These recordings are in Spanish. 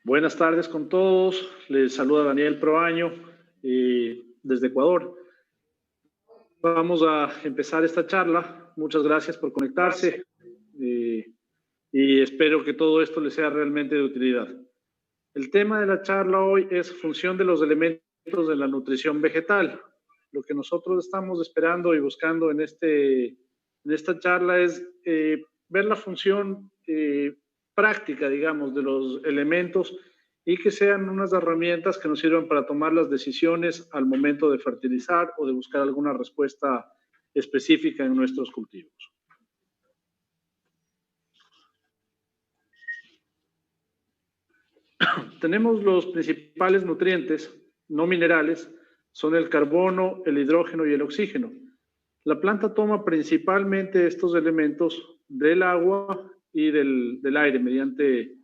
Buenas tardes con todos. Les saluda Daniel Proaño desde Ecuador. Vamos a empezar esta charla. Muchas gracias por conectarse y espero que todo esto les sea realmente de utilidad. El tema de la charla hoy es función de los elementos de la nutrición vegetal. Lo que nosotros estamos esperando y buscando en esta charla es ver la función práctica, digamos, de los elementos y que sean unas herramientas que nos sirvan para tomar las decisiones al momento de fertilizar o de buscar alguna respuesta específica en nuestros cultivos. Tenemos los principales nutrientes no minerales, son el carbono, el hidrógeno y el oxígeno. La planta toma principalmente estos elementos del agua y del aire mediante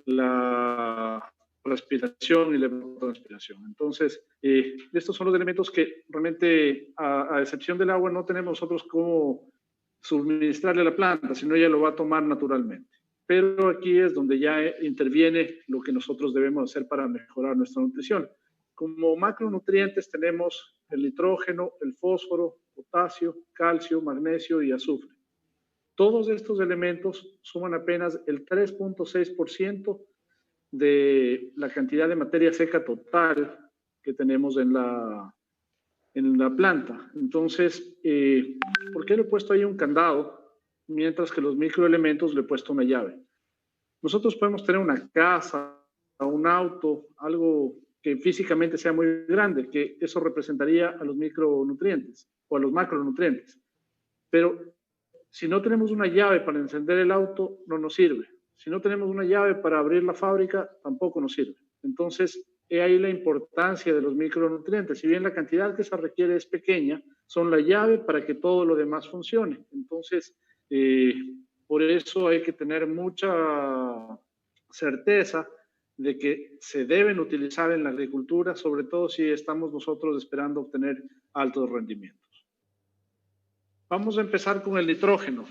la respiración y la evapotranspiración. Entonces, estos son los elementos que realmente, a excepción del agua, no tenemos nosotros cómo suministrarle a la planta, sino ella lo va a tomar naturalmente. Pero aquí es donde ya interviene lo que nosotros debemos hacer para mejorar nuestra nutrición. Como macronutrientes tenemos el nitrógeno, el fósforo, potasio, calcio, magnesio y azufre. Todos estos elementos suman apenas el 3.6% de la cantidad de materia seca total que tenemos en la planta. Entonces, ¿por qué le he puesto ahí un candado? Mientras que los microelementos le he puesto una llave. Nosotros podemos tener una casa, un auto, algo que físicamente sea muy grande, que eso representaría a los micronutrientes o a los macronutrientes. Pero si no tenemos una llave para encender el auto, no nos sirve. Si no tenemos una llave para abrir la fábrica, tampoco nos sirve. Entonces, he ahí la importancia de los micronutrientes. Si bien la cantidad que se requiere es pequeña, son la llave para que todo lo demás funcione. Entonces, por eso hay que tener mucha certeza de que se deben utilizar en la agricultura, sobre todo si estamos nosotros esperando obtener altos rendimientos. Vamos a empezar con el nitrógeno.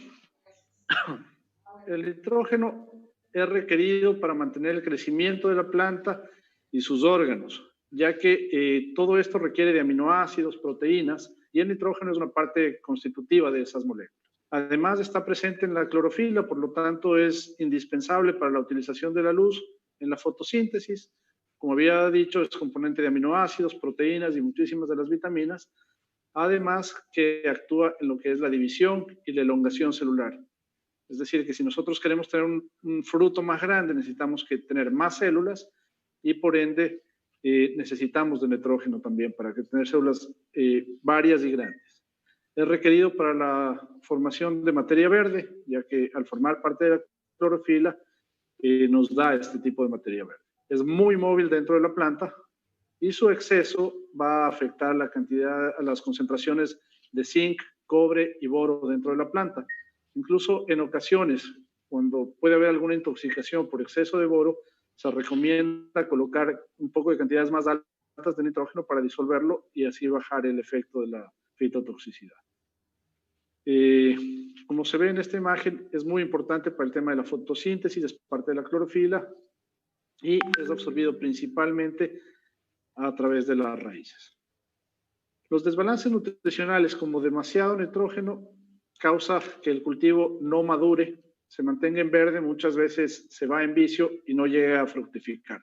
El nitrógeno es requerido para mantener el crecimiento de la planta y sus órganos, ya que todo esto requiere de aminoácidos, proteínas, y el nitrógeno es una parte constitutiva de esas moléculas. Además, está presente en la clorofila, por lo tanto es indispensable para la utilización de la luz en la fotosíntesis. Como había dicho, es componente de aminoácidos, proteínas y muchísimas de las vitaminas, además que actúa en lo que es la división y la elongación celular. Es decir, que si nosotros queremos tener un fruto más grande, necesitamos que tener más células y por ende necesitamos de nitrógeno también para que tener células varias y grandes. Es requerido para la formación de materia verde, ya que al formar parte de la clorofila nos da este tipo de materia verde. Es muy móvil dentro de la planta y su exceso va a afectar la cantidad, las concentraciones de zinc, cobre y boro dentro de la planta. Incluso en ocasiones, cuando puede haber alguna intoxicación por exceso de boro, se recomienda colocar un poco de cantidades más altas de nitrógeno para disolverlo y así bajar el efecto de la fitotoxicidad. Como se ve en esta imagen, es muy importante para el tema de la fotosíntesis, es parte de la clorofila y es absorbido principalmente a través de las raíces. Los desbalances nutricionales como demasiado nitrógeno causa que el cultivo no madure, se mantenga en verde, muchas veces se va en vicio y no llega a fructificar.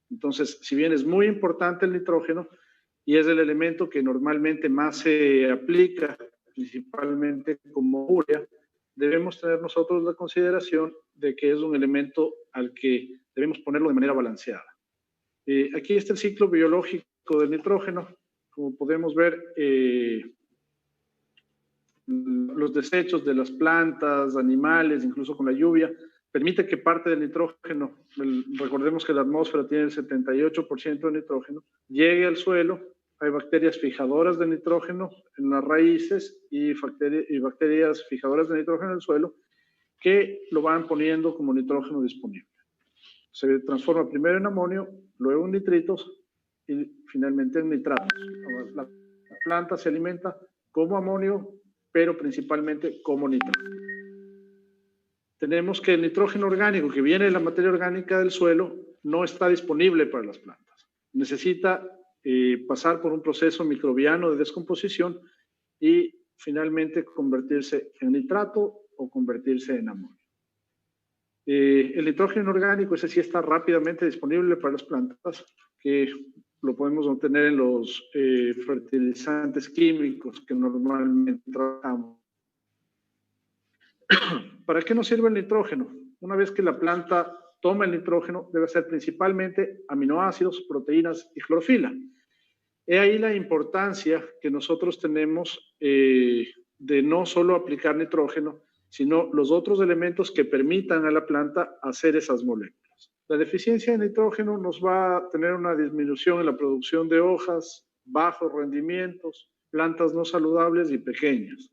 Entonces, si bien es muy importante el nitrógeno y es el elemento que normalmente más se aplica, principalmente como urea, debemos tener nosotros la consideración de que es un elemento al que debemos ponerlo de manera balanceada. Aquí está el ciclo biológico del nitrógeno. Como podemos ver, los desechos de las plantas, animales, incluso con la lluvia, permite que parte del nitrógeno, recordemos que la atmósfera tiene el 78% de nitrógeno, llegue al suelo. Hay bacterias fijadoras de nitrógeno en las raíces y bacterias fijadoras de nitrógeno en el suelo que lo van poniendo como nitrógeno disponible. Se transforma primero en amonio, luego en nitritos y finalmente en nitratos. La planta se alimenta como amonio, pero principalmente como nitrato. tenemos que el nitrógeno orgánico que viene de la materia orgánica del suelo no está disponible para las plantas. Necesita pasar por un proceso microbiano de descomposición y finalmente convertirse en nitrato o convertirse en amonio. El nitrógeno orgánico, ese sí está rápidamente disponible para las plantas, que lo podemos obtener en los fertilizantes químicos que normalmente trabajamos. ¿Para qué nos sirve el nitrógeno? Una vez que la planta toma el nitrógeno, debe ser principalmente aminoácidos, proteínas y clorofila. He ahí la importancia que nosotros tenemos de no solo aplicar nitrógeno, sino los otros elementos que permitan a la planta hacer esas moléculas. La deficiencia de nitrógeno nos va a tener una disminución en la producción de hojas, bajos rendimientos, plantas no saludables y pequeñas.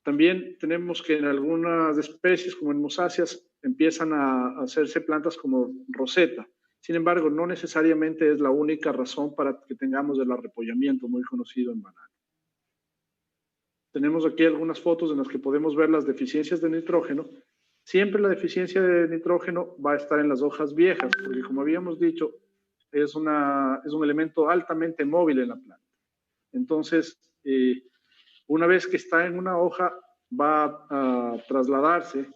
También tenemos que en algunas especies, como en musáceas, empiezan a hacerse plantas como roseta. Sin embargo, no necesariamente es la única razón para que tengamos el arrepollamiento muy conocido en banano. Tenemos aquí algunas fotos en las que podemos ver las deficiencias de nitrógeno. Siempre la deficiencia de nitrógeno va a estar en las hojas viejas, porque como habíamos dicho, es un elemento altamente móvil en la planta. Entonces, una vez que está en una hoja, va a trasladarse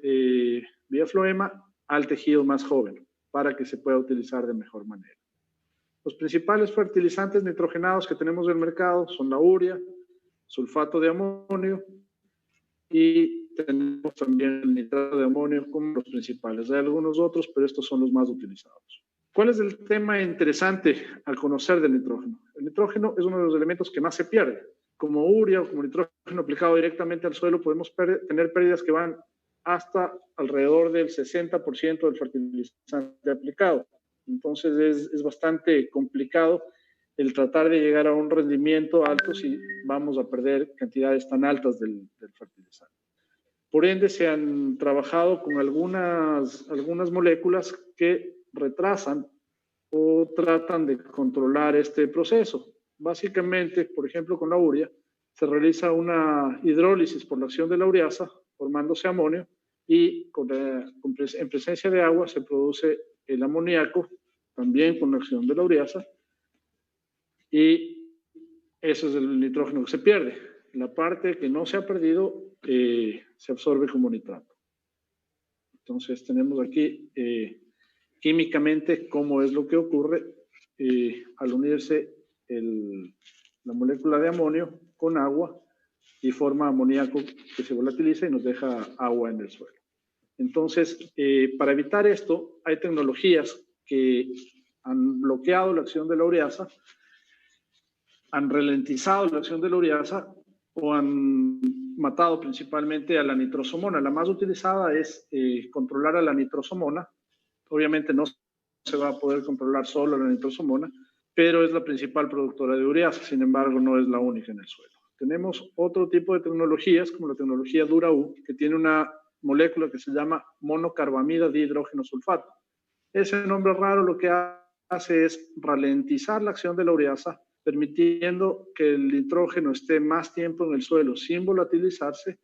vía floema al tejido más joven para que se pueda utilizar de mejor manera. Los principales fertilizantes nitrogenados que tenemos en el mercado son la urea, sulfato de amonio y tenemos también el nitrato de amonio como los principales. Hay algunos otros, pero estos son los más utilizados. ¿Cuál es el tema interesante al conocer del nitrógeno? El nitrógeno es uno de los elementos que más se pierde. Como urea o como nitrógeno aplicado directamente al suelo, podemos tener pérdidas que van hasta alrededor del 60% del fertilizante aplicado. Entonces es bastante complicado el tratar de llegar a un rendimiento alto si vamos a perder cantidades tan altas del fertilizante. Por ende, se han trabajado con algunas moléculas que retrasan o tratan de controlar este proceso. Básicamente, por ejemplo, con la urea, se realiza una hidrólisis por la acción de la ureasa, formándose amonio, y en presencia de agua se produce el amoníaco, también con la acción de la ureasa, y eso es el nitrógeno que se pierde. La parte que no se ha perdido se absorbe como nitrato. Entonces tenemos aquí químicamente cómo es lo que ocurre al unirse la molécula de amonio con agua y forma amoníaco que se volatiliza y nos deja agua en el suelo. Entonces, para evitar esto, hay tecnologías que han bloqueado la acción de la ureasa, han ralentizado la acción de la ureasa o han matado principalmente a la nitrosomona. La más utilizada es controlar a la nitrosomona. Obviamente no se va a poder controlar solo la nitrosomona, pero es la principal productora de ureasa, sin embargo no es la única en el suelo. Tenemos otro tipo de tecnologías, como la tecnología Dura-U, que tiene una molécula que se llama monocarbamida de hidrógeno sulfato. Ese nombre raro lo que hace es ralentizar la acción de la ureasa, permitiendo que el nitrógeno esté más tiempo en el suelo sin volatilizarse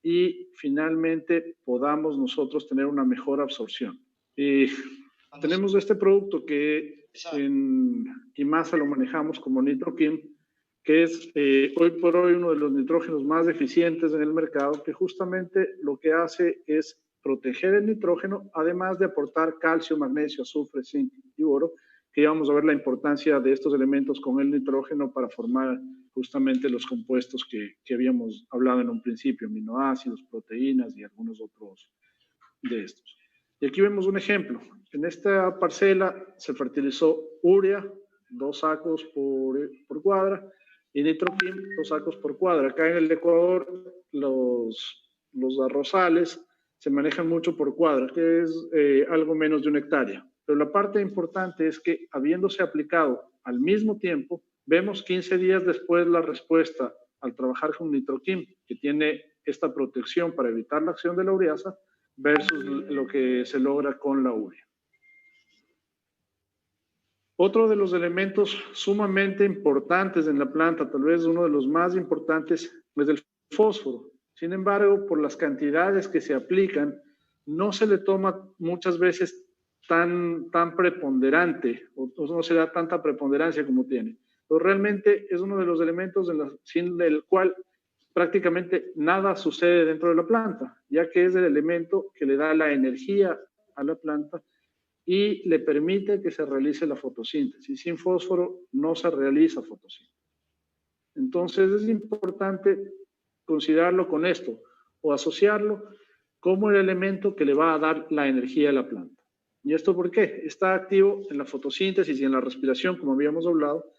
y finalmente podamos nosotros tener una mejor absorción. Tenemos este producto que en IMASA lo manejamos como NitroKim, que es hoy por hoy uno de los nitrógenos más eficientes en el mercado, que justamente lo que hace es proteger el nitrógeno, además de aportar calcio, magnesio, azufre, zinc y boro, que ya vamos a ver la importancia de estos elementos con el nitrógeno para formar justamente los compuestos que habíamos hablado en un principio, aminoácidos, proteínas y algunos otros de estos. Y aquí vemos un ejemplo. En esta parcela se fertilizó urea, 2 sacos por cuadra, y NitroKim, 2 sacos por cuadra. Acá en el Ecuador los arrozales se manejan mucho por cuadra, que es algo menos de 1 hectárea. Pero la parte importante es que habiéndose aplicado al mismo tiempo, vemos 15 días después la respuesta al trabajar con NitroKim, que tiene esta protección para evitar la acción de la ureasa, versus lo que se logra con la urea. Otro de los elementos sumamente importantes en la planta, tal vez uno de los más importantes, es el fósforo. Sin embargo, por las cantidades que se aplican, no se le toma muchas veces tan preponderante, o no se da tanta preponderancia como tiene. Pero realmente es uno de los elementos sin el cual prácticamente nada sucede dentro de la planta, ya que es el elemento que le da la energía a la planta y le permite que se realice la fotosíntesis. Sin fósforo no se realiza fotosíntesis. Entonces es importante considerarlo con esto o asociarlo como el elemento que le va a dar la energía a la planta. ¿Y esto por qué? Está activo en la fotosíntesis y en la respiración, como habíamos hablado.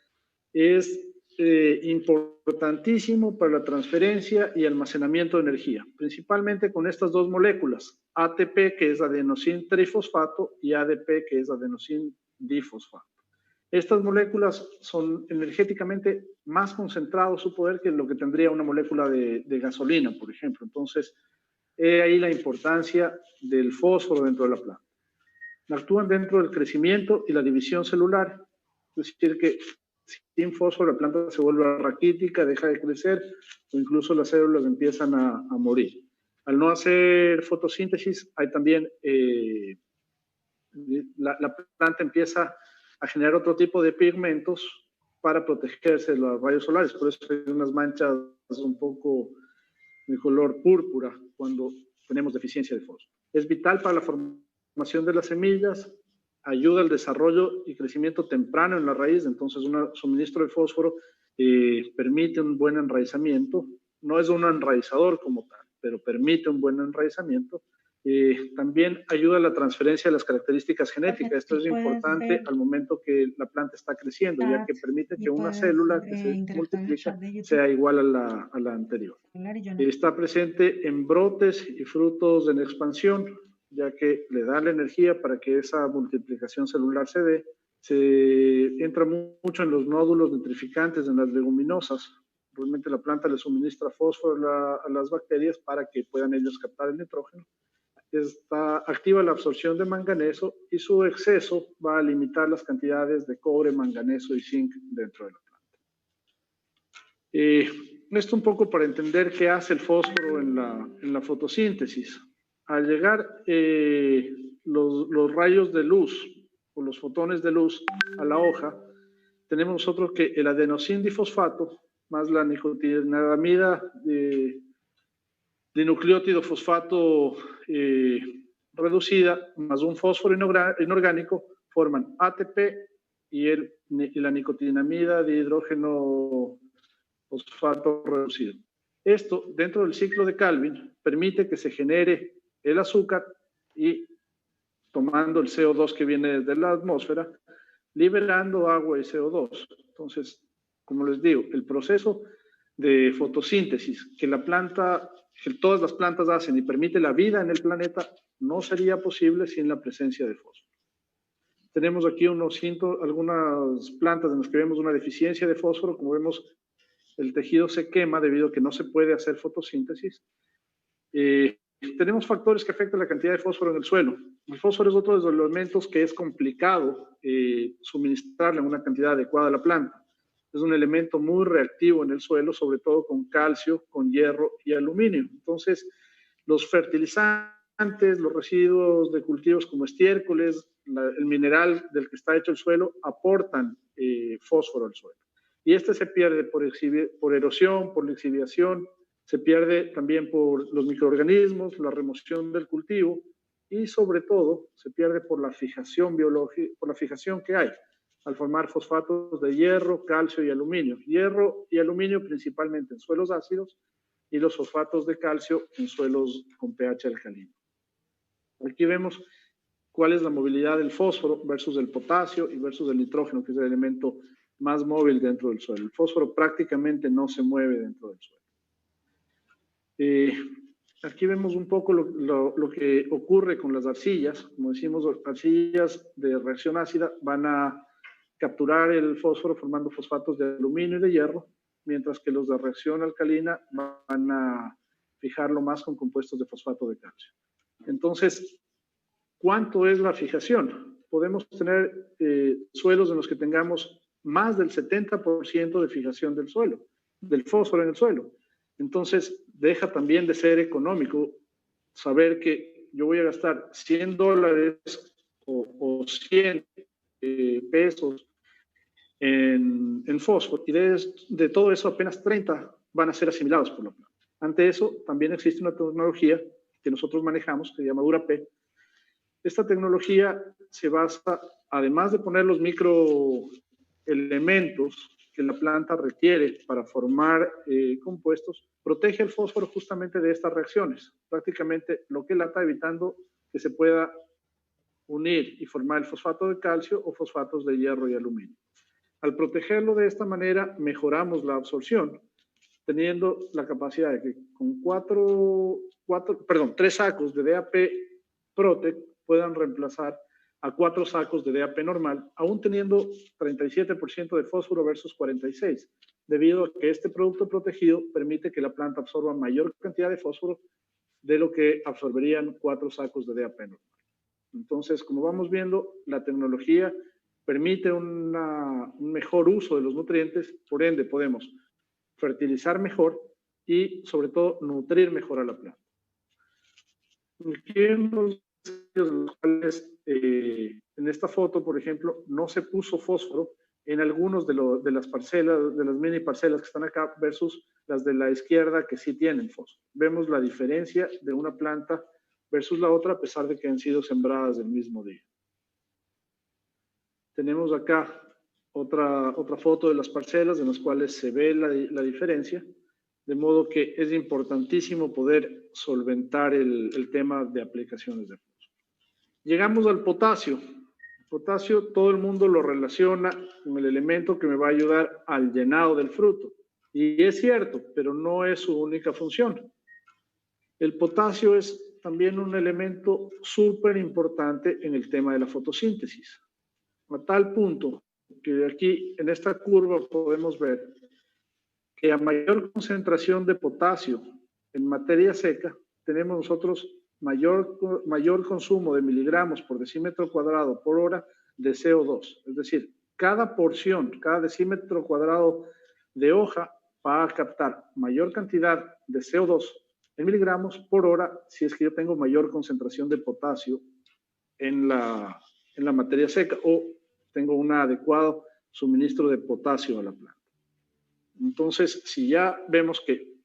Es importantísimo para la transferencia y almacenamiento de energía, principalmente con estas dos moléculas, ATP, que es adenosín trifosfato, y ADP, que es adenosín difosfato. Estas moléculas son energéticamente más concentrado su poder que lo que tendría una molécula de gasolina, por ejemplo. Entonces, ahí la importancia del fósforo dentro de la planta. Actúan dentro del crecimiento y la división celular, es decir, que sin fósforo la planta se vuelve raquítica, deja de crecer o incluso las células empiezan a morir. Al no hacer fotosíntesis, hay también la planta empieza a generar otro tipo de pigmentos para protegerse de los rayos solares. Por eso hay unas manchas un poco de color púrpura cuando tenemos deficiencia de fósforo. Es vital para la formación de las semillas, ayuda al desarrollo y crecimiento temprano en la raíz, entonces un suministro de fósforo permite un buen enraizamiento. No es un enraizador como tal, pero permite un buen enraizamiento. También ayuda a la transferencia de las características genéticas. Esto es importante al momento que la planta está creciendo, ya que permite que una célula que se multiplica sea igual a la anterior. Está presente en brotes y frutos en expansión, ya que le da la energía para que esa multiplicación celular se dé. Se entra mucho en los nódulos nitrificantes en las leguminosas. Realmente la planta le suministra fósforo a las bacterias para que puedan ellos captar el nitrógeno. Está activa la absorción de manganeso y su exceso va a limitar las cantidades de cobre, manganeso y zinc dentro de la planta. Esto un poco para entender qué hace el fósforo en la fotosíntesis. Al llegar los rayos de luz o los fotones de luz a la hoja, tenemos nosotros que el adenosín difosfato más la nicotinamida de nucleótido fosfato reducida más un fósforo inorgánico forman ATP y la nicotinamida de hidrógeno fosfato reducido. Esto, dentro del ciclo de Calvin, permite que se genere el azúcar y tomando el CO2 que viene de la atmósfera, liberando agua y CO2. Entonces, como les digo, el proceso de fotosíntesis que todas las plantas hacen y permite la vida en el planeta, no sería posible sin la presencia de fósforo. Tenemos aquí algunas plantas en las que vemos una deficiencia de fósforo. Como vemos, el tejido se quema debido a que no se puede hacer fotosíntesis. Tenemos factores que afectan la cantidad de fósforo en el suelo. El fósforo es otro de los elementos que es complicado suministrarle una cantidad adecuada a la planta. Es un elemento muy reactivo en el suelo, sobre todo con calcio, con hierro y aluminio. Entonces, los fertilizantes, los residuos de cultivos como estiércoles, el mineral del que está hecho el suelo, aportan fósforo al suelo. Y este se pierde por erosión, por lixiviación, se pierde también por los microorganismos, la remoción del cultivo y sobre todo se pierde por la fijación biológica, por la fijación que hay al formar fosfatos de hierro, calcio y aluminio. Hierro y aluminio principalmente en suelos ácidos y los fosfatos de calcio en suelos con pH alcalino. Aquí vemos cuál es la movilidad del fósforo versus el potasio y versus el nitrógeno, que es el elemento más móvil dentro del suelo. El fósforo prácticamente no se mueve dentro del suelo. Aquí vemos un poco lo que ocurre con las arcillas. Como decimos, arcillas de reacción ácida van a capturar el fósforo formando fosfatos de aluminio y de hierro, mientras que los de reacción alcalina van a fijarlo más con compuestos de fosfato de calcio. Entonces, ¿cuánto es la fijación? Podemos tener suelos en los que tengamos más del 70% de fijación del fósforo en el suelo. Entonces, deja también de ser económico saber que yo voy a gastar $100 o 100 pesos en fósforo y de todo eso apenas 30 van a ser asimilados por la planta. Ante eso, también existe una tecnología que nosotros manejamos que se llama DuraP. Esta tecnología se basa, además de poner los microelementos que la planta requiere para formar compuestos, protege el fósforo justamente de estas reacciones. Prácticamente lo que la está evitando que se pueda unir y formar el fosfato de calcio o fosfatos de hierro y aluminio. Al protegerlo de esta manera, mejoramos la absorción, teniendo la capacidad de que con 3 sacos de DAP Protect puedan reemplazar a 4 sacos de DAP normal, aún teniendo 37% de fósforo versus 46%, debido a que este producto protegido permite que la planta absorba mayor cantidad de fósforo de lo que absorberían 4 sacos de DAP normal. Entonces, como vamos viendo, la tecnología permite un mejor uso de los nutrientes, por ende podemos fertilizar mejor y sobre todo nutrir mejor a la planta. Aquí en esta foto, por ejemplo, no se puso fósforo en algunos de las parcelas, de las mini parcelas que están acá versus las de la izquierda que sí tienen fósforo. Vemos la diferencia de una planta versus la otra a pesar de que han sido sembradas el mismo día. Tenemos acá otra foto de las parcelas en las cuales se ve la diferencia, de modo que es importantísimo poder solventar el tema de aplicaciones de fósforo. Llegamos al potasio. El potasio todo el mundo lo relaciona con el elemento que me va a ayudar al llenado del fruto. Y es cierto, pero no es su única función. El potasio es también un elemento súper importante en el tema de la fotosíntesis. A tal punto que aquí en esta curva podemos ver que a mayor concentración de potasio en materia seca, tenemos nosotros mayor consumo de miligramos por decímetro cuadrado por hora de CO2. Es decir, cada porción, cada decímetro cuadrado de hoja va a captar mayor cantidad de CO2 en miligramos por hora si es que yo tengo mayor concentración de potasio en la materia seca o tengo un adecuado suministro de potasio a la planta. Entonces, si ya vemos que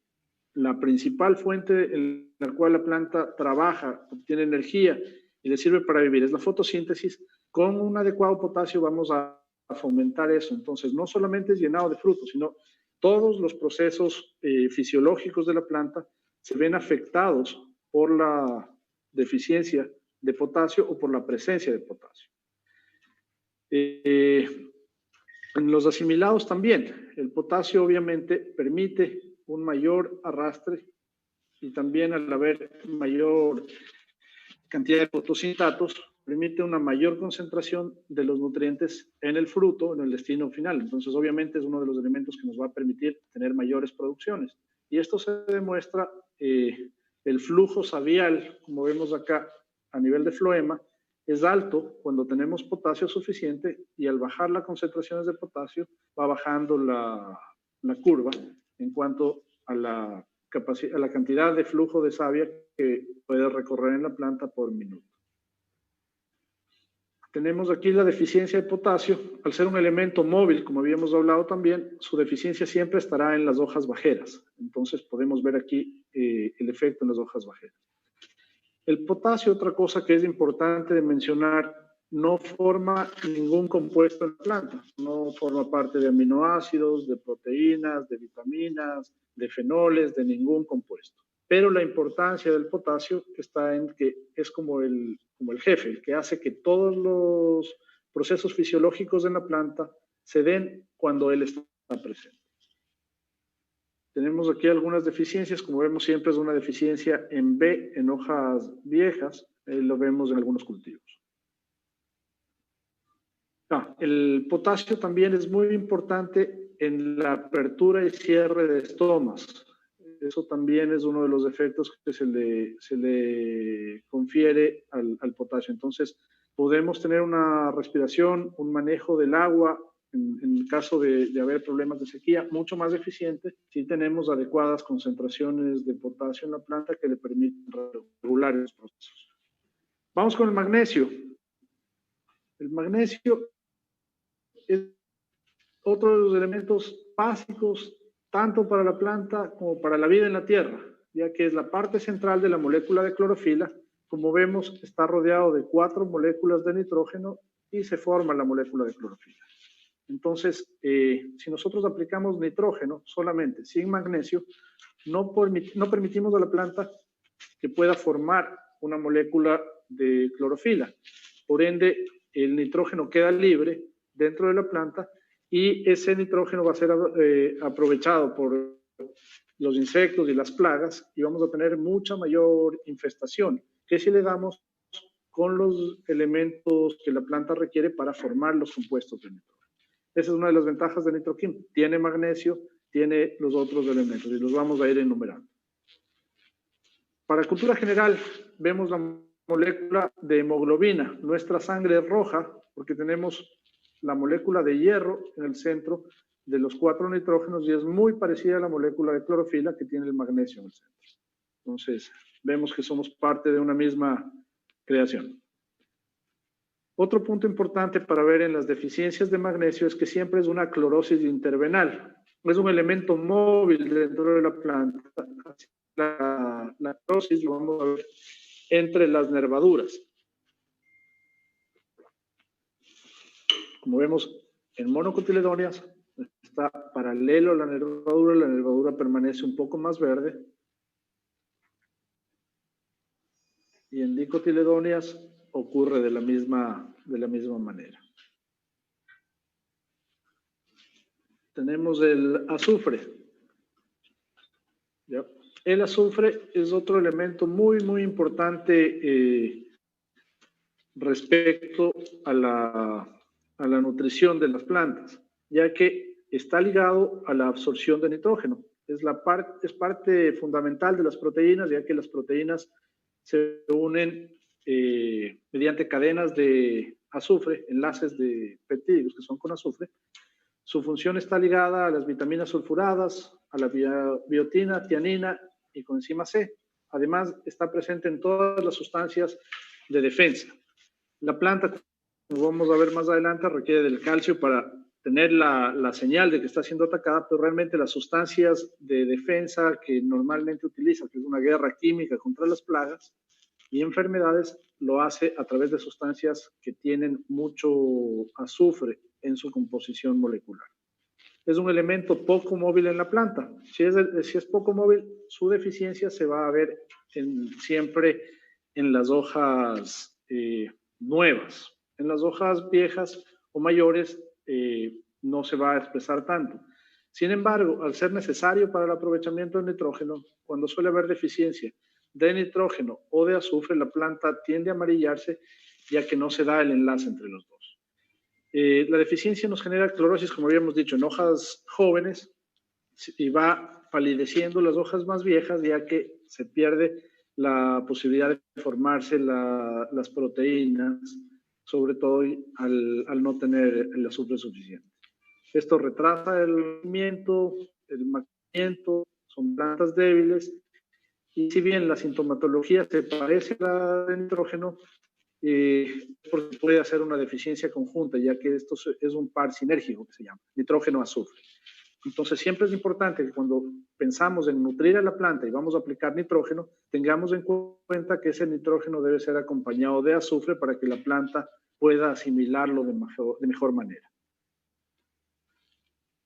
la principal fuente en la cual la planta trabaja, obtiene energía y le sirve para vivir es la fotosíntesis, con un adecuado potasio vamos a fomentar eso. Entonces, no solamente es llenado de frutos, sino todos los procesos fisiológicos de la planta se ven afectados por la deficiencia de potasio o por la presencia de potasio. En los asimilados también, el potasio obviamente permite un mayor arrastre y también al haber mayor cantidad de fotosintatos, permite una mayor concentración de los nutrientes en el fruto, en el destino final. Entonces, obviamente es uno de los elementos que nos va a permitir tener mayores producciones. Y esto se demuestra, el flujo sabial, como vemos acá a nivel de floema, es alto cuando tenemos potasio suficiente y al bajar las concentraciones de potasio va bajando la curva en cuanto a la cantidad de flujo de savia que puede recorrer en la planta por minuto. Tenemos aquí la deficiencia de potasio. Al ser un elemento móvil, como habíamos hablado también, su deficiencia siempre estará en las hojas bajeras. Entonces podemos ver aquí el efecto en las hojas bajeras. El potasio, otra cosa que es importante de mencionar, no forma ningún compuesto en la planta. No forma parte de aminoácidos, de proteínas, de vitaminas, de fenoles, de ningún compuesto. Pero la importancia del potasio está en que es como el jefe, el que hace que todos los procesos fisiológicos en la planta se den cuando él está presente. Tenemos aquí algunas deficiencias, como vemos siempre es una deficiencia en B, en hojas viejas, lo vemos en algunos cultivos. El potasio también es muy importante en la apertura y cierre de estomas. Eso también es uno de los efectos que se le confiere al potasio. Entonces, podemos tener una respiración, un manejo del agua en el caso de haber problemas de sequía, mucho más eficiente si tenemos adecuadas concentraciones de potasio en la planta que le permiten regular los procesos. Vamos con el magnesio. El magnesio es otro de los elementos básicos tanto para la planta como para la vida en la tierra, ya que es la parte central de la molécula de clorofila. Como vemos, está rodeado de 4 moléculas de nitrógeno y se forma la molécula de clorofila. Entonces, si nosotros aplicamos nitrógeno solamente, sin magnesio, no permitimos a la planta que pueda formar una molécula de clorofila. Por ende, el nitrógeno queda libre dentro de la planta y ese nitrógeno va a ser aprovechado por los insectos y las plagas y vamos a tener mucha mayor infestación que si le damos con los elementos que la planta requiere para formar los compuestos de nitrógeno. Esa es una de las ventajas de Nitroquim. Tiene magnesio, tiene los otros elementos y los vamos a ir enumerando. Para cultura general, vemos la molécula de hemoglobina. Nuestra sangre es roja porque tenemos la molécula de hierro en el centro de los 4 nitrógenos y es muy parecida a la molécula de clorofila que tiene el magnesio en el centro. Entonces, vemos que somos parte de una misma creación. Otro punto importante para ver en las deficiencias de magnesio es que siempre es una clorosis intervenal. Es un elemento móvil dentro de la planta. La clorosis lo vamos a ver entre las nervaduras. Como vemos, en monocotiledóneas está paralelo a la nervadura permanece un poco más verde. Y en dicotiledóneas ocurre de la misma manera. Tenemos el azufre. ¿Ya? El azufre es otro elemento muy importante respecto a la nutrición de las plantas, ya que está ligado a la absorción de nitrógeno. Es parte fundamental de las proteínas, ya que las proteínas se unen mediante cadenas de azufre, enlaces de peptídeos que son con azufre. Su función está ligada a las vitaminas sulfuradas, a la biotina, tianina y coenzima C. Además, está presente en todas las sustancias de defensa. La planta, como vamos a ver más adelante, requiere del calcio para tener la señal de que está siendo atacada, pero realmente las sustancias de defensa que normalmente utiliza, que es una guerra química contra las plagas y enfermedades, lo hace a través de sustancias que tienen mucho azufre en su composición molecular. Es un elemento poco móvil en la planta. Si es poco móvil, su deficiencia se va a ver siempre en las hojas nuevas. En las hojas viejas o mayores no se va a expresar tanto. Sin embargo, al ser necesario para el aprovechamiento del nitrógeno, cuando suele haber deficiencia de nitrógeno o de azufre, la planta tiende a amarillarse ya que no se da el enlace entre los dos. La deficiencia nos genera clorosis, como habíamos dicho, en hojas jóvenes y va palideciendo las hojas más viejas ya que se pierde la posibilidad de formarse las proteínas, sobre todo al no tener el azufre suficiente. Esto retrasa el crecimiento, el mantenimiento, son plantas débiles y si bien la sintomatología se parece a la de nitrógeno, porque puede hacer una deficiencia conjunta, ya que esto es un par sinérgico que se llama, nitrógeno-azufre. Entonces siempre es importante que cuando pensamos en nutrir a la planta y vamos a aplicar nitrógeno, tengamos en cuenta que ese nitrógeno debe ser acompañado de azufre para que la planta pueda asimilarlo de mejor manera.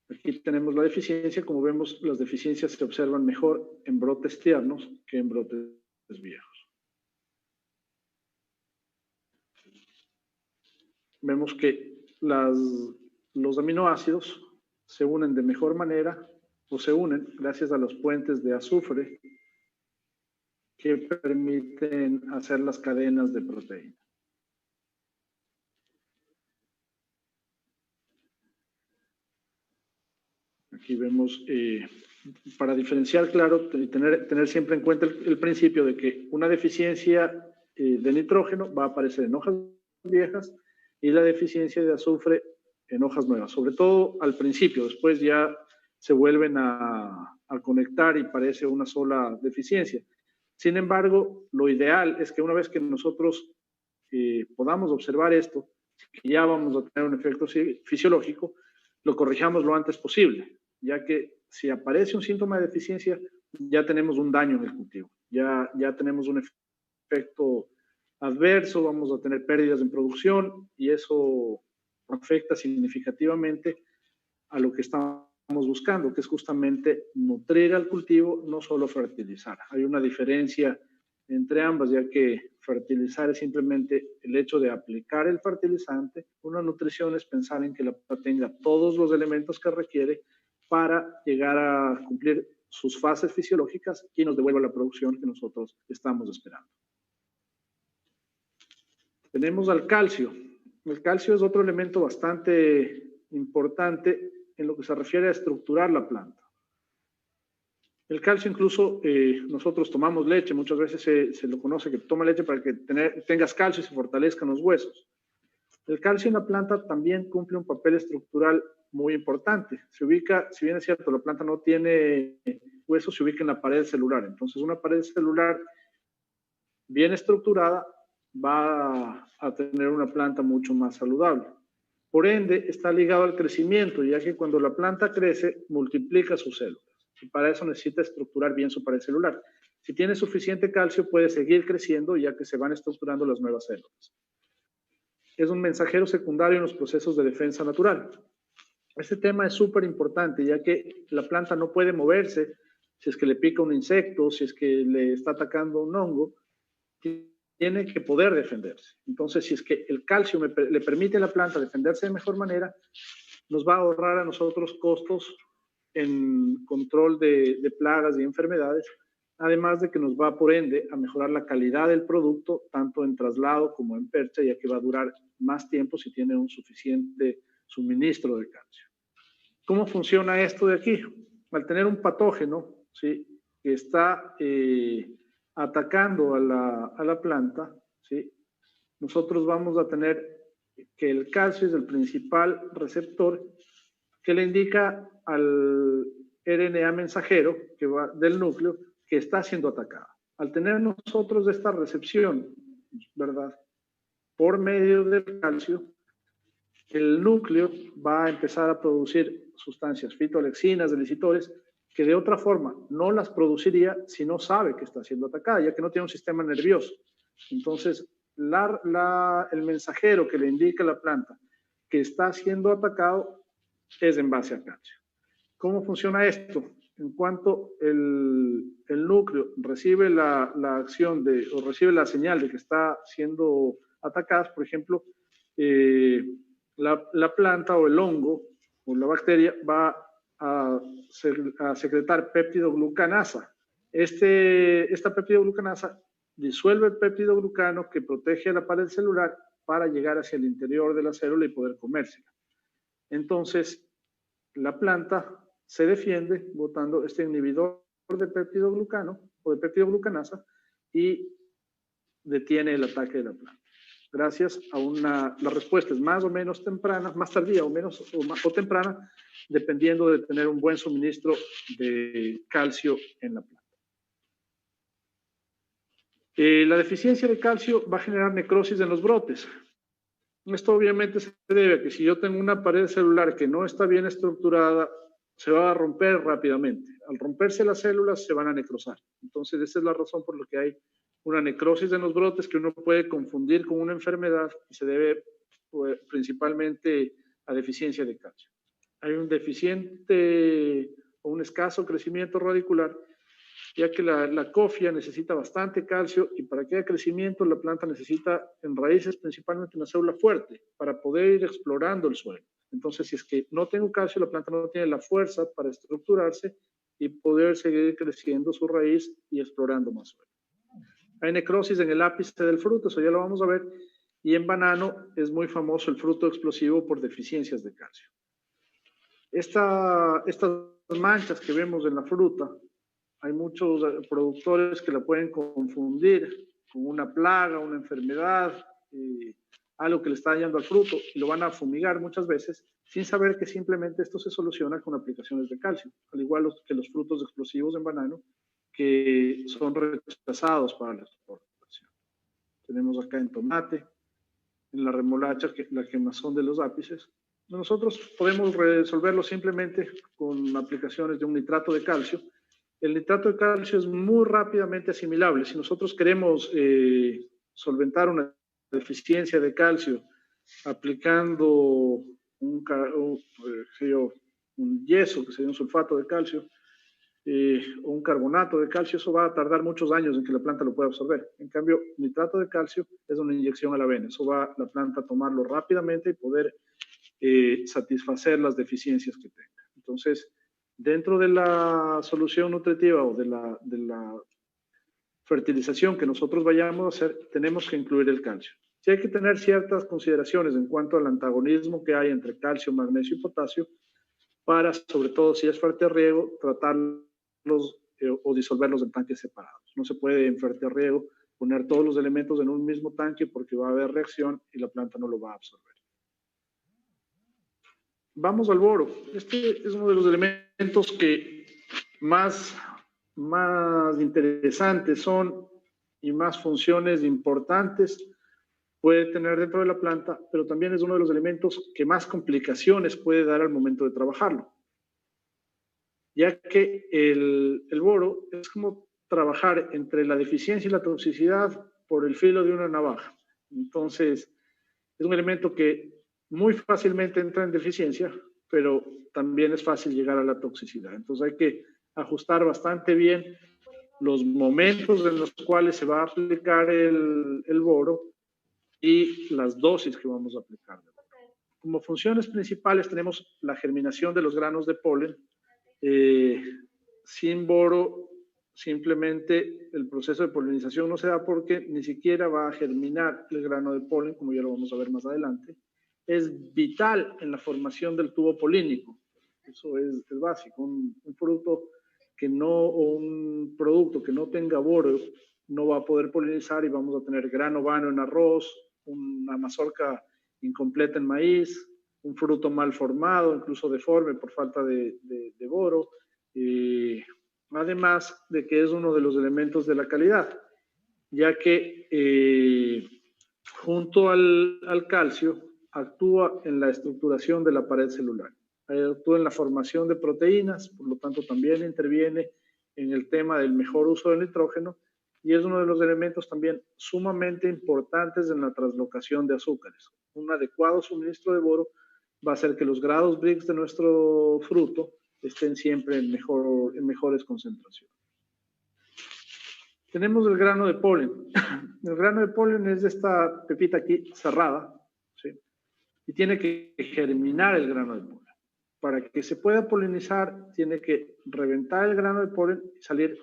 Aquí tenemos la deficiencia. Como vemos, las deficiencias se observan mejor en brotes tiernos que en brotes viejos. Vemos que los aminoácidos se unen de mejor manera o se unen gracias a los puentes de azufre que permiten hacer las cadenas de proteína. Aquí vemos, para diferenciar, claro, y tener siempre en cuenta el principio de que una deficiencia de nitrógeno va a aparecer en hojas viejas y la deficiencia de azufre en hojas nuevas, sobre todo al principio, después ya se vuelven a conectar y parece una sola deficiencia. Sin embargo, lo ideal es que una vez que nosotros podamos observar esto, que ya vamos a tener un efecto fisiológico, lo corrijamos lo antes posible, ya que si aparece un síntoma de deficiencia, ya tenemos un daño en el cultivo, ya tenemos un efecto adverso, vamos a tener pérdidas en producción y eso afecta significativamente a lo que estamos buscando, que es justamente nutrir al cultivo, no solo fertilizar. Hay una diferencia entre ambas, ya que fertilizar es simplemente el hecho de aplicar el fertilizante. Una nutrición es pensar en que la planta tenga todos los elementos que requiere para llegar a cumplir sus fases fisiológicas y nos devuelva la producción que nosotros estamos esperando. Tenemos al calcio. El calcio es otro elemento bastante importante en lo que se refiere a estructurar la planta. El calcio incluso, nosotros tomamos leche, muchas veces se lo conoce que toma leche para que tengas calcio y se fortalezcan los huesos. El calcio en la planta también cumple un papel estructural muy importante. Se ubica, si bien es cierto, la planta no tiene huesos, se ubica en la pared celular. Entonces, una pared celular bien estructurada va a tener una planta mucho más saludable. Por ende, está ligado al crecimiento, ya que cuando la planta crece, multiplica sus células. Y para eso necesita estructurar bien su pared celular. Si tiene suficiente calcio, puede seguir creciendo, ya que se van estructurando las nuevas células. Es un mensajero secundario en los procesos de defensa natural. Este tema es súper importante, ya que la planta no puede moverse si es que le pica un insecto, si es que le está atacando un hongo, tiene que poder defenderse. Entonces, si es que el calcio le permite a la planta defenderse de mejor manera, nos va a ahorrar a nosotros costos en control de plagas y enfermedades, además de que nos va, por ende, a mejorar la calidad del producto, tanto en traslado como en percha, ya que va a durar más tiempo si tiene un suficiente suministro de calcio. ¿Cómo funciona esto de aquí? Al tener un patógeno, ¿sí?, que está atacando a la planta, ¿sí?, nosotros vamos a tener que el calcio es el principal receptor que le indica al RNA mensajero que va del núcleo que está siendo atacado. Al tener nosotros esta recepción, ¿verdad?, por medio del calcio, el núcleo va a empezar a producir sustancias fitoalexinas, delicitores, que de otra forma no las produciría si no sabe que está siendo atacada, ya que no tiene un sistema nervioso. Entonces, el mensajero que le indica a la planta que está siendo atacado es en base al calcio. ¿Cómo funciona esto? En cuanto el núcleo recibe la acción o recibe la señal de que está siendo atacada, por ejemplo, la planta o el hongo o la bacteria va a secretar peptidoglucanasa. Esta peptidoglucanasa disuelve el peptidoglucano que protege a la pared celular para llegar hacia el interior de la célula y poder comérsela. Entonces, la planta se defiende botando este inhibidor de peptidoglucano o de peptidoglucanasa y detiene el ataque de la planta. Gracias a la respuesta es más o menos temprana, más tardía o temprana, dependiendo de tener un buen suministro de calcio en la planta. La deficiencia de calcio va a generar necrosis en los brotes. Esto obviamente se debe a que si yo tengo una pared celular que no está bien estructurada, se va a romper rápidamente. Al romperse las células se van a necrosar. Entonces esa es la razón por la que hay una necrosis en los brotes que uno puede confundir con una enfermedad y se debe principalmente a deficiencia de calcio. Hay un deficiente o un escaso crecimiento radicular, ya que la cofia necesita bastante calcio y para que haya crecimiento la planta necesita en raíces principalmente una célula fuerte para poder ir explorando el suelo. Entonces, si es que no tengo calcio, la planta no tiene la fuerza para estructurarse y poder seguir creciendo su raíz y explorando más suelo. Hay necrosis en el ápice del fruto, eso ya lo vamos a ver, y en banano es muy famoso el fruto explosivo por deficiencias de calcio. Estas manchas que vemos en la fruta, hay muchos productores que la pueden confundir con una plaga, una enfermedad, algo que le está dañando al fruto y lo van a fumigar muchas veces sin saber que simplemente esto se soluciona con aplicaciones de calcio, al igual que los frutos explosivos en banano que son rechazados para la exportación. Tenemos acá en tomate, en la remolacha, la quemazón de los ápices. Nosotros podemos resolverlo simplemente con aplicaciones de un nitrato de calcio. El nitrato de calcio es muy rápidamente asimilable. Si nosotros queremos solventar una deficiencia de calcio aplicando un yeso, que sería un sulfato de calcio, o un carbonato de calcio, eso va a tardar muchos años en que la planta lo pueda absorber. En cambio, nitrato de calcio es una inyección a la vena. Eso va la planta a tomarlo rápidamente y poder satisfacer las deficiencias que tenga. Entonces, dentro de la solución nutritiva o de la fertilización que nosotros vayamos a hacer, tenemos que incluir el calcio. Sí hay que tener ciertas consideraciones en cuanto al antagonismo que hay entre calcio, magnesio y potasio, para, sobre todo si es fuerte riego, tratarlos o disolverlos en tanques separados. No se puede en fuerte riego poner todos los elementos en un mismo tanque porque va a haber reacción y la planta no lo va a absorber. Vamos al boro. Este es uno de los elementos que más interesantes son y más funciones importantes puede tener dentro de la planta, pero también es uno de los elementos que más complicaciones puede dar al momento de trabajarlo. Ya que el boro es como trabajar entre la deficiencia y la toxicidad por el filo de una navaja. Entonces, es un elemento que muy fácilmente entra en deficiencia, pero también es fácil llegar a la toxicidad. Entonces, hay que ajustar bastante bien los momentos en los cuales se va a aplicar el boro y las dosis que vamos a aplicar. Como funciones principales tenemos la germinación de los granos de polen. Sin boro, simplemente el proceso de polinización no se da porque ni siquiera va a germinar el grano de polen, como ya lo vamos a ver más adelante. Es vital en la formación del tubo polínico. Eso es básico. Un fruto que no, o un producto que no tenga boro no va a poder polinizar y vamos a tener grano vano en arroz, una mazorca incompleta en maíz, un fruto mal formado, incluso deforme por falta de boro, además de que es uno de los elementos de la calidad, ya que junto al calcio actúa en la estructuración de la pared celular, actúa en la formación de proteínas, por lo tanto también interviene en el tema del mejor uso del nitrógeno y es uno de los elementos también sumamente importantes en la translocación de azúcares. Un adecuado suministro de boro va a hacer que los grados Brix de nuestro fruto estén siempre en mejores concentraciones. Tenemos el grano de polen. El grano de polen es esta pepita aquí cerrada, ¿sí? Y tiene que germinar el grano de polen. Para que se pueda polinizar, tiene que reventar el grano de polen y salir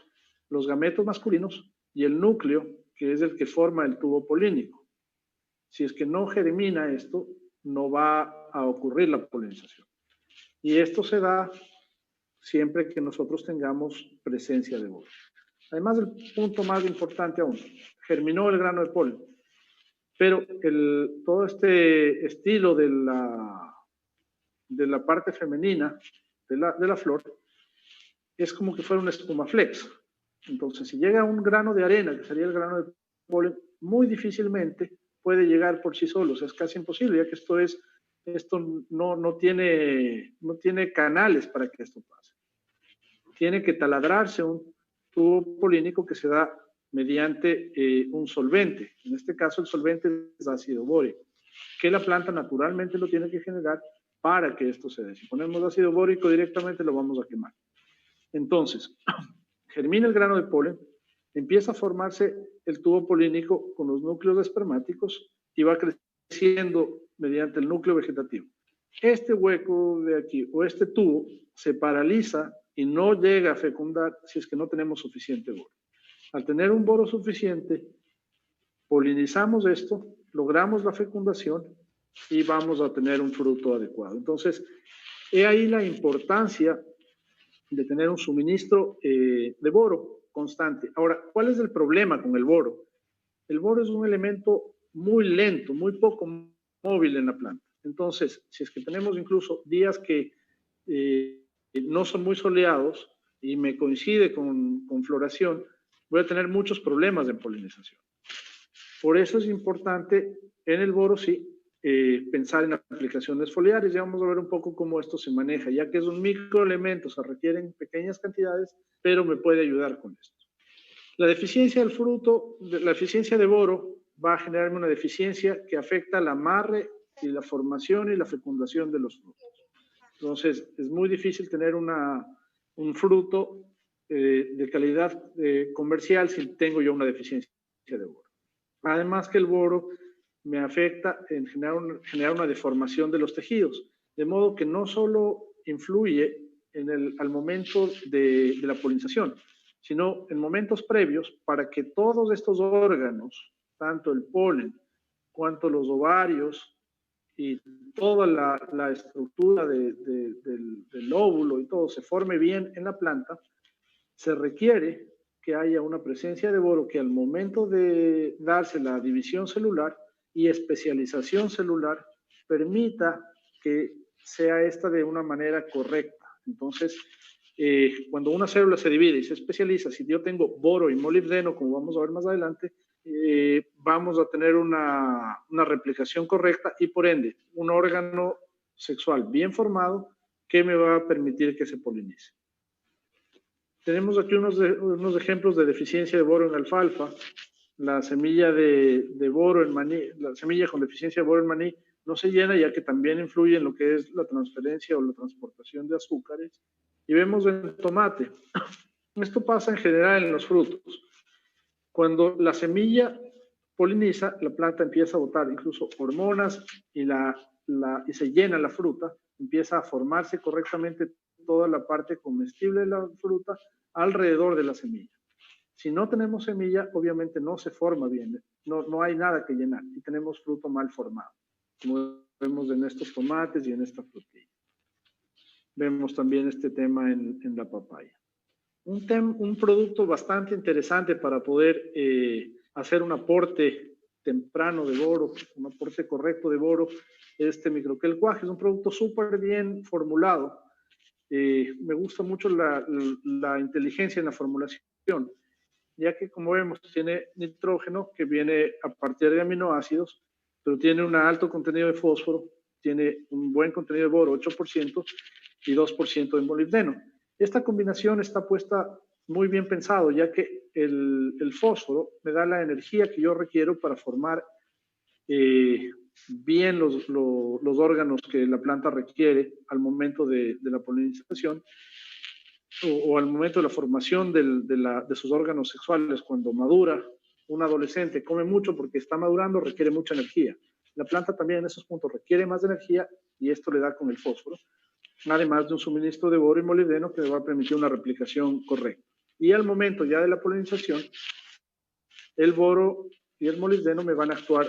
los gametos masculinos y el núcleo, que es el que forma el tubo polínico. Si es que no germina esto, no va a ocurrir la polinización. Y esto se da siempre que nosotros tengamos presencia de boro. Además, el punto más importante aún, germinó el grano de polen, pero todo este estilo de la parte femenina de la flor es como que fuera una espumaflex. Entonces, si llega un grano de arena, que sería el grano de polen, muy difícilmente puede llegar por sí solo, o sea, es casi imposible, ya que esto no tiene canales para que esto pase. Tiene que taladrarse un tubo polínico que se da mediante un solvente. En este caso, el solvente es ácido bórico, que la planta naturalmente lo tiene que generar para que esto se dé. Si ponemos ácido bórico directamente, lo vamos a quemar. Entonces, germina el grano de polen, empieza a formarse el tubo polínico con los núcleos espermáticos y va creciendo mediante el núcleo vegetativo. Este hueco de aquí o este tubo se paraliza y no llega a fecundar si es que no tenemos suficiente boro. Al tener un boro suficiente, polinizamos esto, logramos la fecundación y vamos a tener un fruto adecuado. Entonces, he ahí la importancia de tener un suministro de boro constante. Ahora, ¿cuál es el problema con el boro? El boro es un elemento muy lento, muy poco móvil en la planta. Entonces, si es que tenemos incluso días que no son muy soleados y me coincide con floración, voy a tener muchos problemas de polinización. Por eso es importante en el boro, sí, pensar en aplicaciones foliares. Ya vamos a ver un poco cómo esto se maneja, ya que es un microelemento, se requieren pequeñas cantidades, pero me puede ayudar con esto. La deficiencia del fruto, la deficiencia de boro va a generarme una deficiencia que afecta al amarre y la formación y la fecundación de los frutos. Entonces, es muy difícil tener un fruto de calidad comercial si tengo yo una deficiencia de boro. Además que el boro me afecta en generar una deformación de los tejidos, de modo que no solo influye al momento de la polinización, sino en momentos previos para que todos estos órganos, tanto el polen cuanto los ovarios y toda la estructura del óvulo y todo se forme bien en la planta, se requiere que haya una presencia de boro que al momento de darse la división celular y especialización celular permita que sea esta de una manera correcta. Entonces, cuando una célula se divide y se especializa, si yo tengo boro y molibdeno, como vamos a ver más adelante, vamos a tener una replicación correcta y por ende un órgano sexual bien formado que me va a permitir que se polinice. Tenemos aquí unos ejemplos de deficiencia de boro en alfalfa. La semilla de boro en maní, la semilla con deficiencia de boro en maní no se llena, ya que también influye en lo que es la transferencia o la transportación de azúcares. Y vemos en tomate. Esto pasa en general en los frutos. Cuando la semilla poliniza, la planta empieza a botar incluso hormonas y se llena la fruta, empieza a formarse correctamente toda la parte comestible de la fruta alrededor de la semilla. Si no tenemos semilla, obviamente no se forma bien, no hay nada que llenar y tenemos fruto mal formado, como vemos en estos tomates y en esta frutilla. Vemos también este tema en la papaya. Un producto bastante interesante para poder hacer un aporte temprano de boro, un aporte correcto de boro, este microquel cuaje. Es un producto súper bien formulado. Me gusta mucho la inteligencia en la formulación, ya que como vemos tiene nitrógeno que viene a partir de aminoácidos, pero tiene un alto contenido de fósforo, tiene un buen contenido de boro, 8%, y 2% de molibdeno. Esta combinación está puesta muy bien pensado, ya que el fósforo me da la energía que yo requiero para formar bien los órganos que la planta requiere al momento de la polinización o al momento de la formación de sus órganos sexuales. Cuando madura, un adolescente come mucho porque está madurando, requiere mucha energía. La planta también en esos puntos requiere más energía y esto le da con el fósforo, además de un suministro de boro y molibdeno que le va a permitir una replicación correcta. Y al momento ya de la polinización, el boro y el molibdeno me van a actuar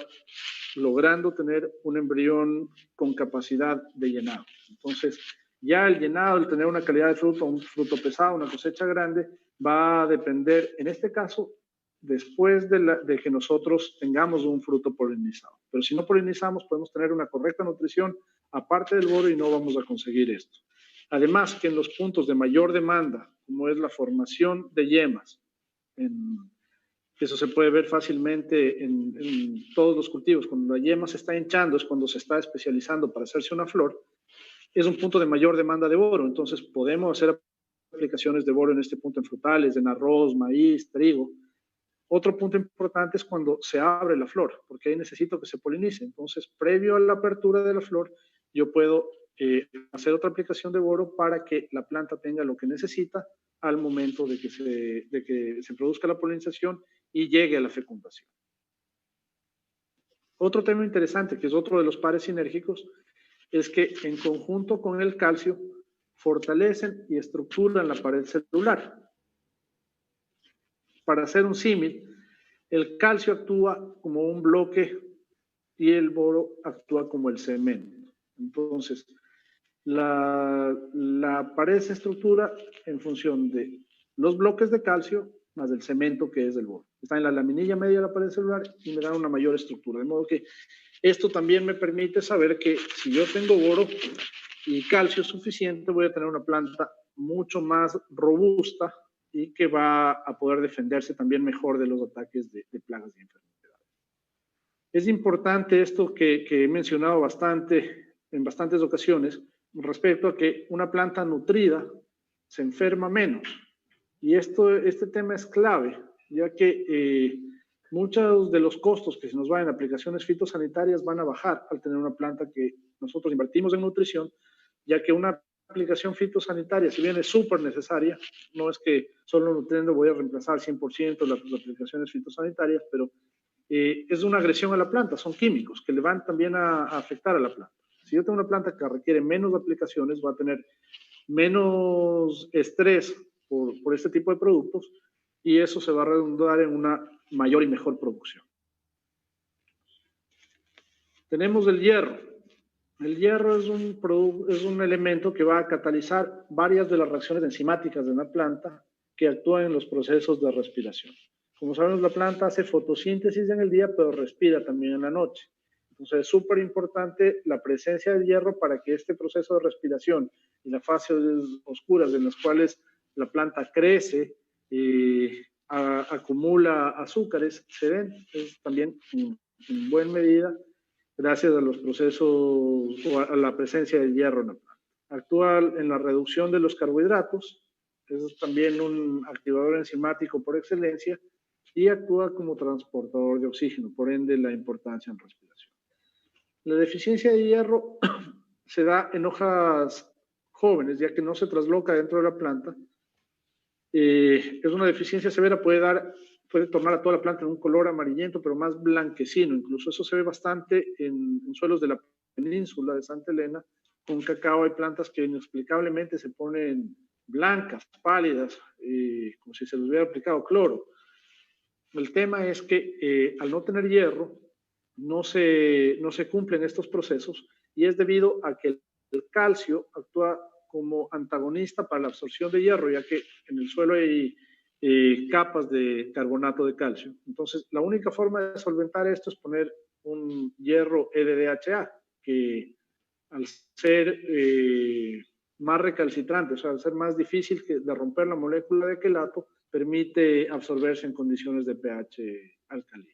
logrando tener un embrión con capacidad de llenado. Entonces, ya el llenado, el tener una calidad de fruto, un fruto pesado, una cosecha grande, va a depender, en este caso, después de que nosotros tengamos un fruto polinizado. Pero si no polinizamos, podemos tener una correcta nutrición aparte del boro y no vamos a conseguir esto. Además, que en los puntos de mayor demanda, como es la formación de yemas, eso se puede ver fácilmente en todos los cultivos. Cuando la yema se está hinchando es cuando se está especializando para hacerse una flor. Es un punto de mayor demanda de boro. Entonces podemos hacer aplicaciones de boro en este punto en frutales, en arroz, maíz, trigo. Otro punto importante es cuando se abre la flor, porque ahí necesito que se polinice. Entonces, previo a la apertura de la flor, yo puedo hacer otra aplicación de boro para que la planta tenga lo que necesita al momento de que se produzca la polinización y llegue a la fecundación. Otro tema interesante, que es otro de los pares sinérgicos, es que en conjunto con el calcio fortalecen y estructuran la pared celular. Para hacer un símil, el calcio actúa como un bloque y el boro actúa como el cemento. Entonces, la pared se estructura en función de los bloques de calcio más el cemento que es el boro. está en la laminilla media de la pared celular y me da una mayor estructura. De modo que esto también me permite saber que si yo tengo boro y calcio suficiente, voy a tener una planta mucho más robusta y que va a poder defenderse también mejor de los ataques de plagas y enfermedades. Es importante esto que he mencionado bastante en bastantes ocasiones respecto a que una planta nutrida se enferma menos. Y este tema es clave, ya que muchos de los costos que se nos van en aplicaciones fitosanitarias van a bajar al tener una planta que nosotros invertimos en nutrición, ya que una aplicación fitosanitaria, si bien es súper necesaria, no es que solo nutriendo voy a reemplazar 100% las aplicaciones fitosanitarias, pero es una agresión a la planta, son químicos que le van también a afectar a la planta. Si yo tengo una planta que requiere menos aplicaciones, va a tener menos estrés por este tipo de productos y eso se va a redundar en una mayor y mejor producción. Tenemos el hierro. El hierro es un elemento que va a catalizar varias de las reacciones enzimáticas de una planta que actúan en los procesos de respiración. Como sabemos, la planta hace fotosíntesis en el día, pero respira también en la noche. Entonces es súper importante la presencia del hierro para que este proceso de respiración y las fases oscuras en las cuales la planta crece, acumula azúcares, se den también en buena medida gracias a los procesos o a la presencia del hierro en la planta. Actúa en la reducción de los carbohidratos, es también un activador enzimático por excelencia y actúa como transportador de oxígeno, por ende la importancia en respiración. La deficiencia de hierro se da en hojas jóvenes, ya que no se trasloca dentro de la planta. Es una deficiencia severa, puede tornar a toda la planta en un color amarillento, pero más blanquecino. Incluso eso se ve bastante en suelos de la península de Santa Elena. Con cacao hay plantas que inexplicablemente se ponen blancas, pálidas, como si se les hubiera aplicado cloro. El tema es que al no tener hierro, no se cumplen estos procesos y es debido a que el calcio actúa como antagonista para la absorción de hierro, ya que en el suelo hay capas de carbonato de calcio. Entonces, la única forma de solventar esto es poner un hierro EDDHA, que al ser más recalcitrante, o sea, al ser más difícil de romper la molécula de quelato, permite absorberse en condiciones de pH alcalino.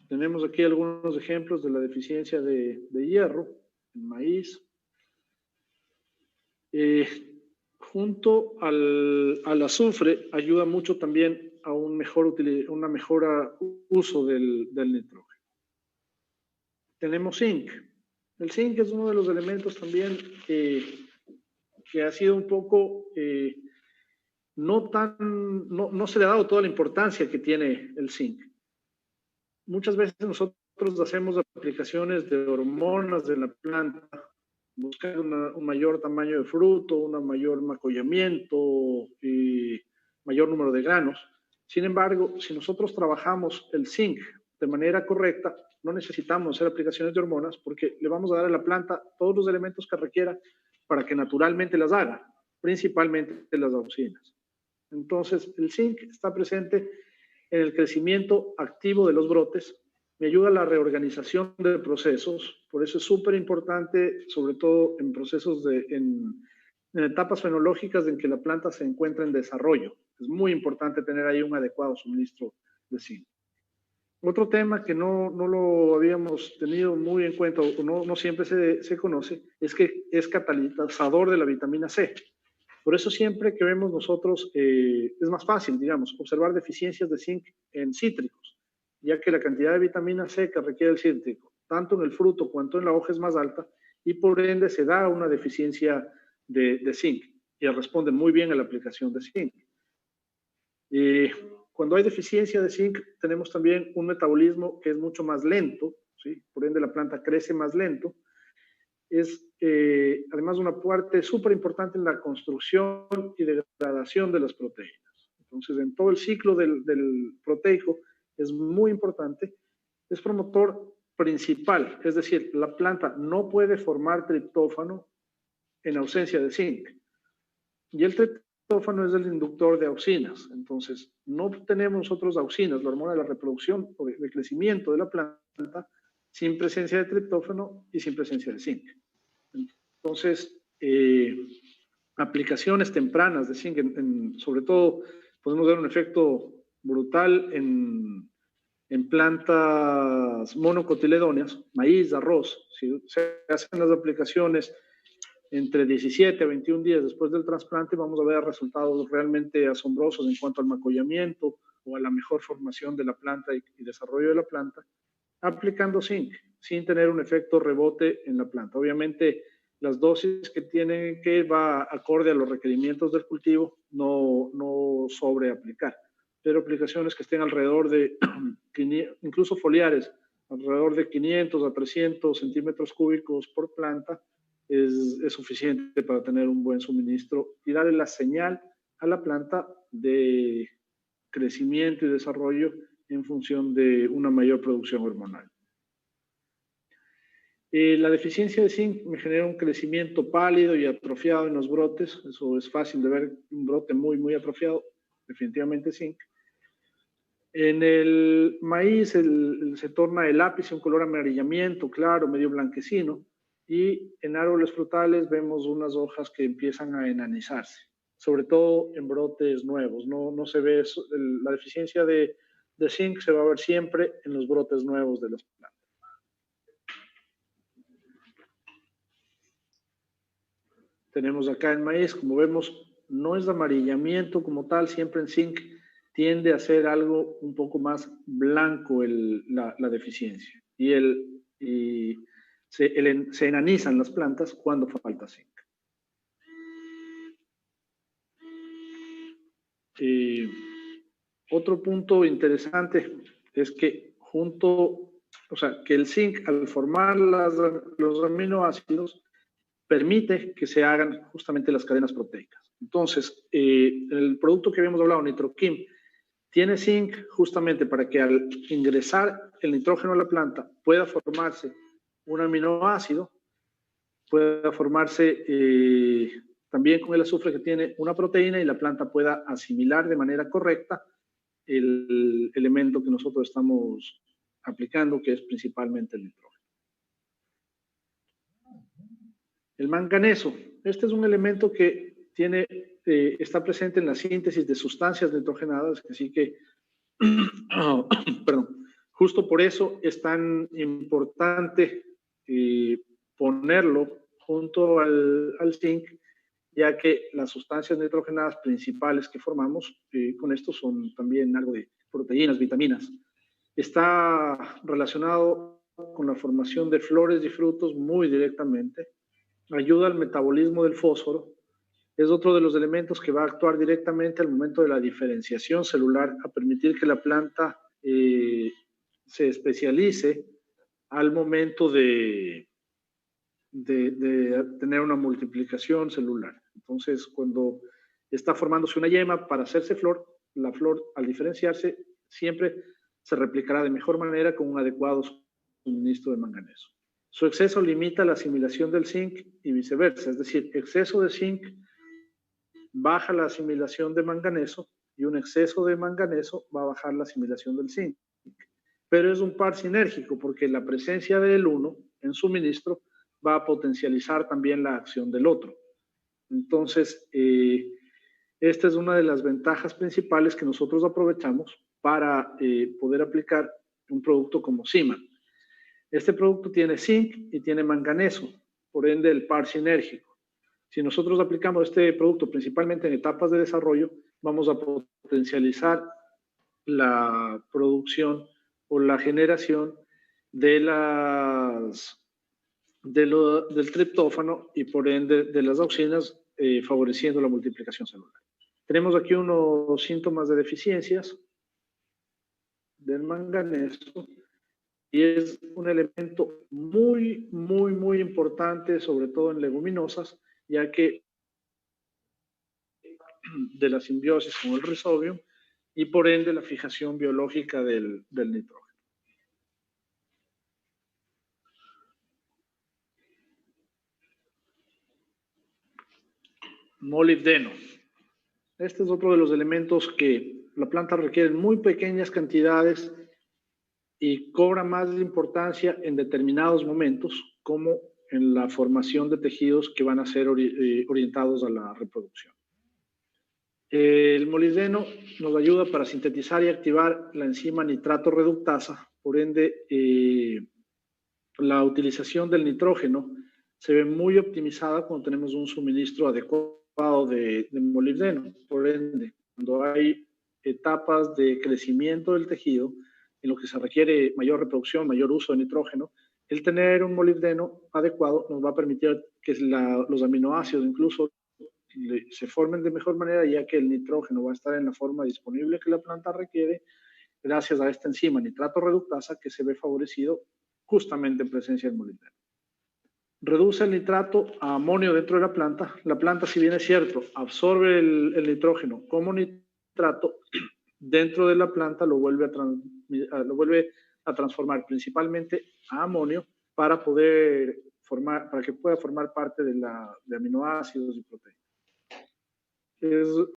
Tenemos aquí algunos ejemplos de la deficiencia de hierro en maíz. Junto al azufre ayuda mucho también a una mejora uso del nitrógeno. Tenemos zinc. El zinc es uno de los elementos también que ha sido un poco, no se le ha dado toda la importancia que tiene el zinc. Muchas veces nosotros hacemos aplicaciones de hormonas de la planta, buscando un mayor tamaño de fruto, un mayor macollamiento, mayor número de granos. Sin embargo, si nosotros trabajamos el zinc de manera correcta, no necesitamos hacer aplicaciones de hormonas porque le vamos a dar a la planta todos los elementos que requiera para que naturalmente las haga, principalmente las auxinas. Entonces, el zinc está presente en el crecimiento activo de los brotes, me ayuda a la reorganización de procesos, por eso es súper importante, sobre todo en procesos en etapas fenológicas en que la planta se encuentra en desarrollo. Es muy importante tener ahí un adecuado suministro de zinc. Otro tema que no lo habíamos tenido muy en cuenta o no siempre se conoce es que es catalizador de la vitamina C. Por eso siempre que vemos nosotros es más fácil, digamos, observar deficiencias de zinc en cítricos, ya que la cantidad de vitamina C que requiere el cítrico, tanto en el fruto cuanto en la hoja es más alta y por ende se da una deficiencia de zinc y responde muy bien a la aplicación de zinc. Cuando hay deficiencia de zinc tenemos también un metabolismo que es mucho más lento, ¿sí? Por ende la planta crece más lento. Es además una parte súper importante en la construcción y degradación de las proteínas. Entonces, en todo el ciclo del proteico es muy importante, es promotor principal, es decir, la planta no puede formar triptófano en ausencia de zinc. Y el triptófano es el inductor de auxinas. Entonces, no tenemos nosotros auxinas, la hormona de la reproducción o de crecimiento de la planta, sin presencia de triptófano y sin presencia de zinc. Entonces, aplicaciones tempranas de zinc, sobre todo, podemos ver un efecto brutal en plantas monocotiledóneas, maíz, arroz. Si se hacen las aplicaciones entre 17 a 21 días después del trasplante, vamos a ver resultados realmente asombrosos en cuanto al macollamiento o a la mejor formación de la planta y desarrollo de la planta, aplicando zinc, sin tener un efecto rebote en la planta. Obviamente, las dosis que tienen que ir va acorde a los requerimientos del cultivo, no sobreaplicar, pero aplicaciones que estén alrededor de, incluso foliares, alrededor de 500 a 300 centímetros cúbicos por planta, es suficiente para tener un buen suministro y darle la señal a la planta de crecimiento y desarrollo en función de una mayor producción hormonal. La deficiencia de zinc me genera un crecimiento pálido y atrofiado en los brotes. Eso es fácil de ver, un brote muy atrofiado, definitivamente zinc. En el maíz se torna el ápice un color amarillamiento claro, medio blanquecino, y en árboles frutales vemos unas hojas que empiezan a enanizarse, sobre todo en brotes nuevos. No se ve eso, la deficiencia de zinc se va a ver siempre en los brotes nuevos de las plantas. Tenemos acá en maíz, como vemos, no es de amarillamiento como tal, siempre en zinc tiende a ser algo un poco más blanco la deficiencia. Y se enanizan las plantas cuando falta zinc. Otro punto interesante es que que el zinc al formar los aminoácidos permite que se hagan justamente las cadenas proteicas. Entonces, el producto que habíamos hablado, Nitroquim, tiene zinc justamente para que al ingresar el nitrógeno a la planta pueda formarse un aminoácido, pueda formarse también con el azufre que tiene una proteína y la planta pueda asimilar de manera correcta el elemento que nosotros estamos aplicando, que es principalmente el nitrógeno. El manganeso. Este es un elemento que está presente en la síntesis de sustancias nitrogenadas, así que, perdón, justo por eso es tan importante ponerlo junto al zinc, ya que las sustancias nitrogenadas principales que formamos con esto son también algo de proteínas, vitaminas. Está relacionado con la formación de flores y frutos muy directamente. Ayuda al metabolismo del fósforo. Es otro de los elementos que va a actuar directamente al momento de la diferenciación celular, a permitir que la planta se especialice al momento de tener una multiplicación celular. Entonces, cuando está formándose una yema para hacerse flor, la flor al diferenciarse siempre se replicará de mejor manera con un adecuado suministro de manganeso. Su exceso limita la asimilación del zinc y viceversa, es decir, exceso de zinc baja la asimilación de manganeso y un exceso de manganeso va a bajar la asimilación del zinc. Pero es un par sinérgico porque la presencia del uno en suministro va a potencializar también la acción del otro. Entonces, esta es una de las ventajas principales que nosotros aprovechamos para poder aplicar un producto como Siman. Este producto tiene zinc y tiene manganeso, por ende el par sinérgico. Si nosotros aplicamos este producto principalmente en etapas de desarrollo, vamos a potencializar la producción o la generación del triptófano y por ende de las auxinas, favoreciendo la multiplicación celular. Tenemos aquí unos síntomas de deficiencias del manganeso y es un elemento muy importante, sobre todo en leguminosas, ya que de la simbiosis con el rizobium y por ende la fijación biológica del nitrógeno. Molibdeno. Este es otro de los elementos que la planta requiere en muy pequeñas cantidades y cobra más importancia en determinados momentos, como en la formación de tejidos que van a ser orientados a la reproducción. El molibdeno nos ayuda para sintetizar y activar la enzima nitrato reductasa, por ende, la utilización del nitrógeno se ve muy optimizada cuando tenemos un suministro adecuado de molibdeno. Por ende, cuando hay etapas de crecimiento del tejido, en lo que se requiere mayor reproducción, mayor uso de nitrógeno, el tener un molibdeno adecuado nos va a permitir que los aminoácidos incluso se formen de mejor manera, ya que el nitrógeno va a estar en la forma disponible que la planta requiere, gracias a esta enzima nitrato reductasa que se ve favorecido justamente en presencia del molibdeno. Reduce el nitrato a amonio dentro de la planta. La planta, si bien es cierto, absorbe el nitrógeno como nitrato, dentro de la planta lo vuelve a transformar principalmente a amonio para que pueda formar parte de aminoácidos y proteínas. Es